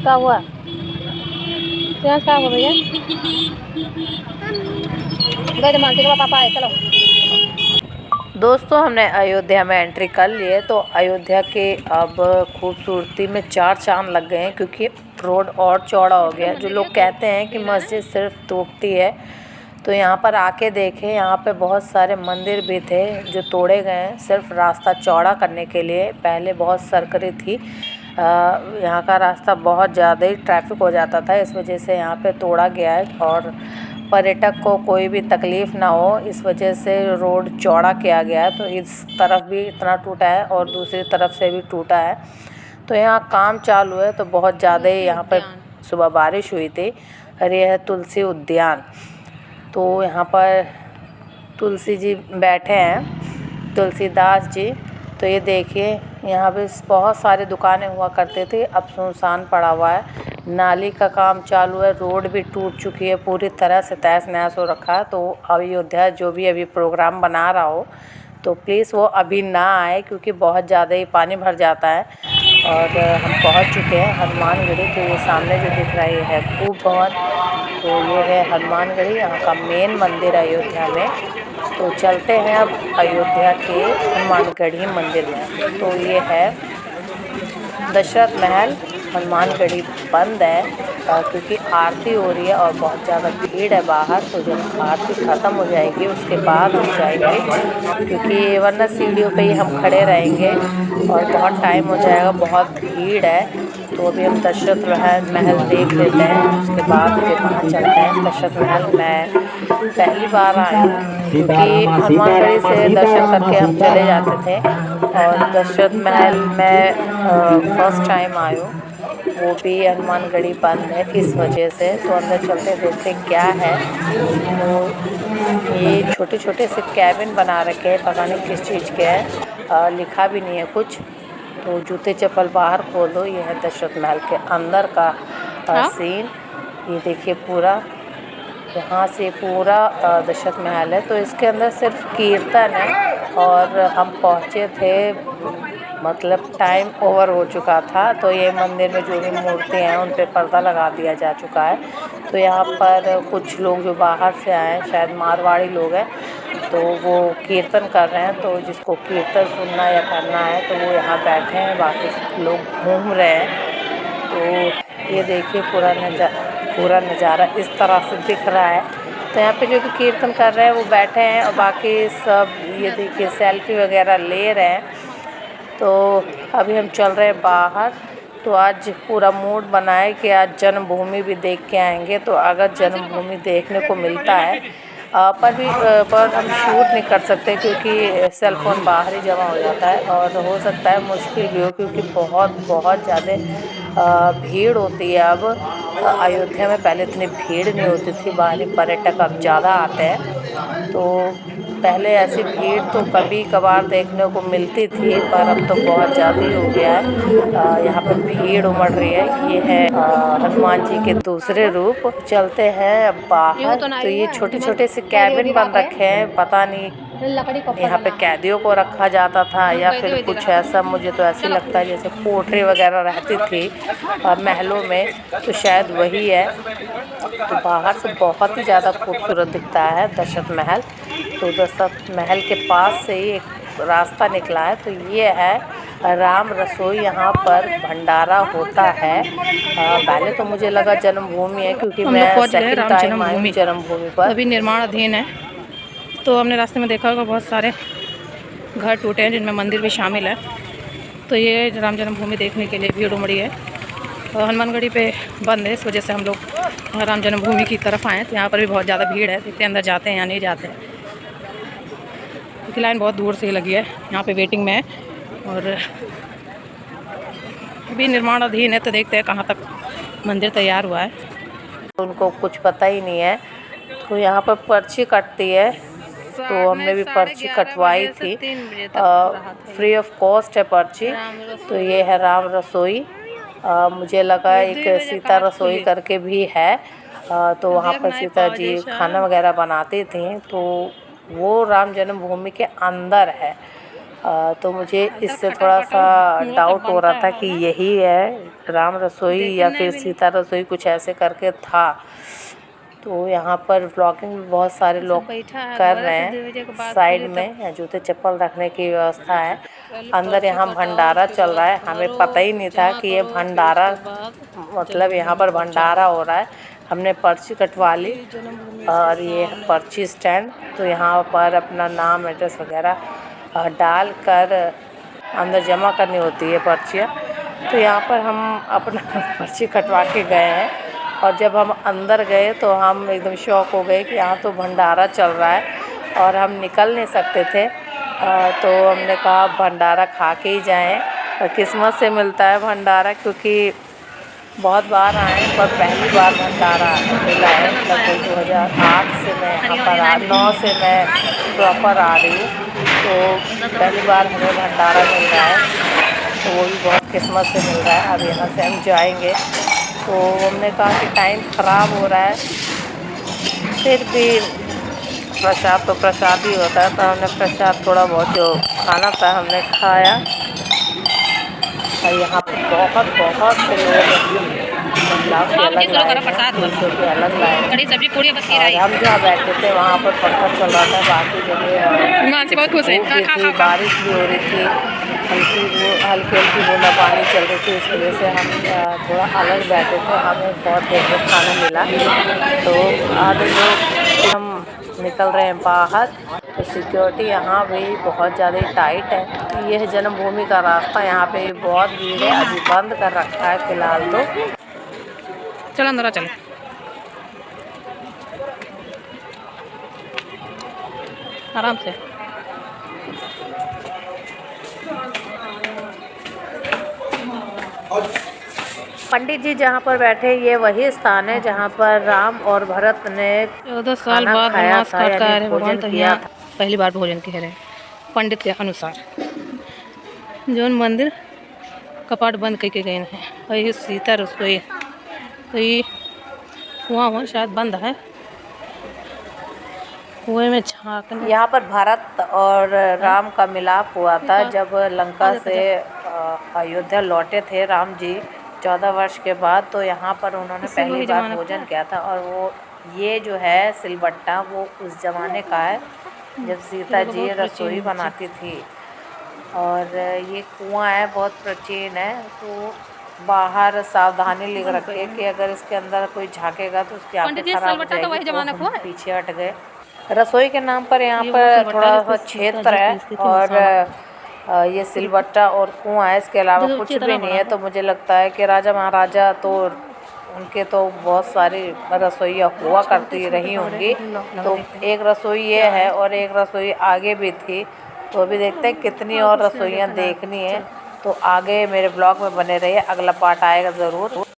क्या हुआ? क्या हुआ भैया? गए मानसी के पापा आए, चलो। दोस्तों हमने अयोध्या में एंट्री कर ली है। तो अयोध्या के अब खूबसूरती में चार चांद लग गए हैं, क्योंकि रोड और चौड़ा हो गया। जो लोग कहते हैं कि मस्जिद सिर्फ टूटती है, तो यहाँ पर आके देखें, यहाँ पे बहुत सारे मंदिर भी थे जो तोड़े गए हैं सिर्फ रास्ता चौड़ा करने के लिए। पहले बहुत सरकरी थी, यहाँ का रास्ता बहुत ज़्यादा ही ट्रैफिक हो जाता था, इस वजह से यहाँ पे तोड़ा गया है और पर्यटक को कोई भी तकलीफ़ ना हो इस वजह से रोड चौड़ा किया गया है। तो इस तरफ भी इतना टूटा है और दूसरी तरफ से भी टूटा है। तो यहाँ काम चालू है, तो बहुत ज़्यादा ही यहाँ पर सुबह बारिश हुई थी। और यह है तुलसी उद्यान। तो यहाँ पर तुलसी जी बैठे हैं, तुलसीदास जी। तो ये देखिए, यहाँ पे बहुत सारी दुकानें हुआ करते थे, अब सुनसान पड़ा हुआ है। नाली का काम चालू है, रोड भी टूट चुकी है, पूरी तरह से तहस नहस हो रखा है। तो अयोध्या जो भी अभी प्रोग्राम बना रहा हो तो प्लीज़ वो अभी ना आए, क्योंकि बहुत ज़्यादा ही पानी भर जाता है। और हम पहुंच चुके हैं हनुमानगढ़ी। तो ये सामने जो दिख रहा है ये है खूब भवन। तो ये है हनुमानगढ़ी, यहाँ का मेन मंदिर है अयोध्या में। तो चलते हैं अब अयोध्या के हनुमानगढ़ी मंदिर में। तो ये है दशरथ महल। हनुमानगढ़ी बंद है क्योंकि आरती हो रही है और बहुत ज़्यादा भीड़ है बाहर। तो जब आरती ख़त्म हो जाएगी उसके बाद हम जाएंगे, क्योंकि वरना सीढ़ियों पे ही हम खड़े रहेंगे और बहुत टाइम हो जाएगा, बहुत भीड़ है। तो अभी हम दशरथ महल देख लेते हैं, उसके बाद फिर वहाँ चलते हैं। दशरथ महल मैं पहली बार आई हूँ, क्योंकि हनुमानगढ़ी से दर्शन करके हम चले जाते थे, और दशरथ महल में फर्स्ट टाइम आई हूँ, वो भी हनुमानगढ़ी बंद है इस वजह से। तो अंदर चलते देखते क्या है। तो ये छोटे छोटे से कैबिन बना रखे हैं, पता नहीं किस चीज़ के हैं, लिखा भी नहीं है कुछ। तो जूते चप्पल बाहर खोल दो। ये है दशरथ महल के अंदर का सीन। ये देखिए पूरा, यहाँ से पूरा दशरथ महल है। तो इसके अंदर सिर्फ कीर्तन है, और हम पहुँचे थे मतलब टाइम ओवर हो चुका था। तो ये मंदिर में जो भी मूर्तियाँ हैं उन पे पर्दा लगा दिया जा चुका है। तो यहाँ पर कुछ लोग जो बाहर से आए हैं, शायद मारवाड़ी लोग हैं, तो वो कीर्तन कर रहे हैं। तो जिसको कीर्तन सुनना या करना है तो वो यहाँ बैठे हैं, बाकी लोग घूम रहे हैं। तो ये देखिए पूरा नज़ारा इस तरह से दिख रहा है। तो यहाँ पे जो भी कीर्तन कर रहे हैं वो बैठे हैं, और बाकी सब ये देखिए सेल्फी वगैरह ले रहे हैं। तो अभी हम चल रहे हैं बाहर। तो आज पूरा मूड बना है कि आज जन्मभूमि भी देख के आएंगे। तो अगर जन्मभूमि देखने को मिलता है पर हम शूट नहीं कर सकते, क्योंकि सेल फ़ोन बाहर ही जमा हो जाता है, और हो सकता है मुश्किल भी हो, क्योंकि बहुत ज़्यादा भीड़ होती है। अब अयोध्या में पहले इतनी भीड़ नहीं होती थी, बाहरी पर्यटक अब ज़्यादा आते हैं। तो पहले ऐसी भीड़ तो कभी कभार देखने को मिलती थी, पर अब तो बहुत ज़्यादा ही हो गया है। यहाँ पर भीड़ उमड़ रही है। ये है हनुमान जी के दूसरे रूप। चलते हैं बाहर। तो ये छोटे छोटे से कैबिन बन रखे हैं, पता नहीं यहाँ पे कैदियों को रखा जाता था या फिर कुछ ऐसा। मुझे तो ऐसे लगता है जैसे कोठरी वगैरह रहती थी महलों में, तो शायद वही है। तो बाहर से बहुत ही ज़्यादा खूबसूरत दिखता है दशरथ महल। तो दशरथ महल के पास से ही एक रास्ता निकला है। तो ये है राम रसोई, यहाँ पर भंडारा होता है। पहले तो मुझे लगा जन्मभूमि है, क्योंकि मैं सेकंड टाइम आई हूँ जन्मभूमि पर। अभी निर्माणाधीन है। तो हमने रास्ते में देखा होगा बहुत सारे घर टूटे हैं, जिनमें मंदिर भी शामिल है। तो ये राम जन्मभूमि देखने के लिए भीड़ उमड़ी है। और हनुमानगढ़ी पे बंद है, इस वजह से हम लोग राम जन्मभूमि की तरफ आए। तो यहाँ पर भी बहुत ज़्यादा भीड़ है, देखते अंदर जाते हैं या नहीं जाते हैं, क्योंकि लाइन बहुत दूर से ही लगी है। यहाँ पे वेटिंग में है, और अभी निर्माणाधीन है। तो देखते हैं कहाँ तक मंदिर तैयार हुआ है। उनको कुछ पता ही नहीं है। तो यहाँ पर पर्ची कटती है, तो हमने भी पर्ची कटवाई थी। फ्री ऑफ कॉस्ट है पर्ची। तो ये है राम रसोई। मुझे लगा एक सीता रसोई करके भी है। तो वहाँ पर सीता जी खाना वगैरह बनाती थी। तो वो राम जन्मभूमि के अंदर है। तो मुझे इससे थोड़ा सा डाउट हो रहा था कि यही है राम रसोई या फिर सीता रसोई, कुछ ऐसे करके था। तो यहाँ पर व्लॉगिंग भी बहुत सारे लोग कर रहे हैं। साइड में जूते चप्पल रखने की व्यवस्था है। अंदर यहाँ भंडारा चल रहा है। हमें पता ही नहीं था कि ये भंडारा, मतलब यहाँ पर भंडारा हो रहा है। हमने पर्ची कटवा ली और ये पर्ची स्टैंड, तो यहाँ पर अपना नाम एड्रेस वगैरह डाल कर अंदर जमा करनी होती है पर्चियाँ। तो यहाँ पर हम अपना पर्ची कटवा के गए हैं और जब हम अंदर गए तो हम एकदम शॉक हो गए कि यहाँ तो भंडारा चल रहा है और हम निकल नहीं सकते थे। तो हमने कहा भंडारा खा के ही जाएं, और किस्मत से मिलता है भंडारा, क्योंकि बहुत बार आए पर पहली बार भंडारा मिला है। लगभग 2008 से मैं यहाँ पर 9 से मैं प्रॉपर आ रही हूँ, तो पहली बार हमें भंडारा मिल रहा है, तो वो भी बहुत किस्मत से मिल रहा है। अब यहाँ से हम जाएंगे, तो हमने कहा कि टाइम ख़राब हो रहा है, फिर भी प्रसाद तो प्रसाद ही होता है, तो हमने प्रसाद थोड़ा बहुत जो खाना था हमने खाया। और यहाँ पर बहुत से लोग, महिलाओं के अलग लाइन है, पुरुषों के अलग लाइन है। और हम जहाँ बैठे थे वहाँ पर पंखा चल रहा था, बाकी जगह धूप भी थी, बारिश भी हो रही थी, हल्की बूंदाबांदी चल रही थी। इस वजह से हम थोड़ा अलग बैठे थे। हमें बहुत देर में खाना मिला, तो आधे लोग हम निकल रहे हैं बाहर। तो सिक्योरिटी यहाँ भी बहुत ज़्यादा टाइट है। यह जन्मभूमि का रास्ता, यहाँ पे बहुत भीड़ है, अभी बंद कर रखा है फिलहाल। तो चलो अंदर चलो, आराम से। पंडित जी जहाँ पर बैठे, ये वही स्थान है जहाँ पर राम और भरत ने 14 साल खाना बाद खाया वनवास था, काट कर आए यानी भगवान, भोजन तो किया यहाँ था। पहली बार भोजन कह रहे हैं पंडित के अनुसार। जौन मंदिर कपाट बंद करके गए हैं, और ये सीता रसोई, तो ये कुआं शायद बंद है, कुएं में झाँकने। यहाँ पर भरत और राम का मिलाप हुआ था जब लंका से अयोध्या लौटे थे राम जी 14 वर्ष के बाद। तो यहाँ पर उन्होंने पहली बार भोजन किया था। और वो ये जो है सिलबट्टा, वो उस ज़माने का है जब सीता जी रसोई बनाती थी। और ये कुआं है, बहुत प्राचीन है। तो बाहर सावधानी लिख रखी है कि अगर इसके अंदर कोई झाँकेगा तो उसकी आंखें खराब हो जाएगी। तो हम पीछे हट गए। रसोई के नाम पर यहाँ पर थोड़ा सा क्षेत्र है, और ये सिलबट्टा और कुआं है, इसके अलावा कुछ भी नहीं है। तो मुझे लगता है कि राजा महाराजा तो उनके तो बहुत सारी रसोइयाँ हुआ करती रही होंगी। तो एक रसोई ये है और एक रसोई आगे भी थी। तो अभी देखते हैं कितनी और रसोइयाँ देखनी है। तो आगे मेरे ब्लॉग में बने रहिए, अगला पार्ट आएगा ज़रूर।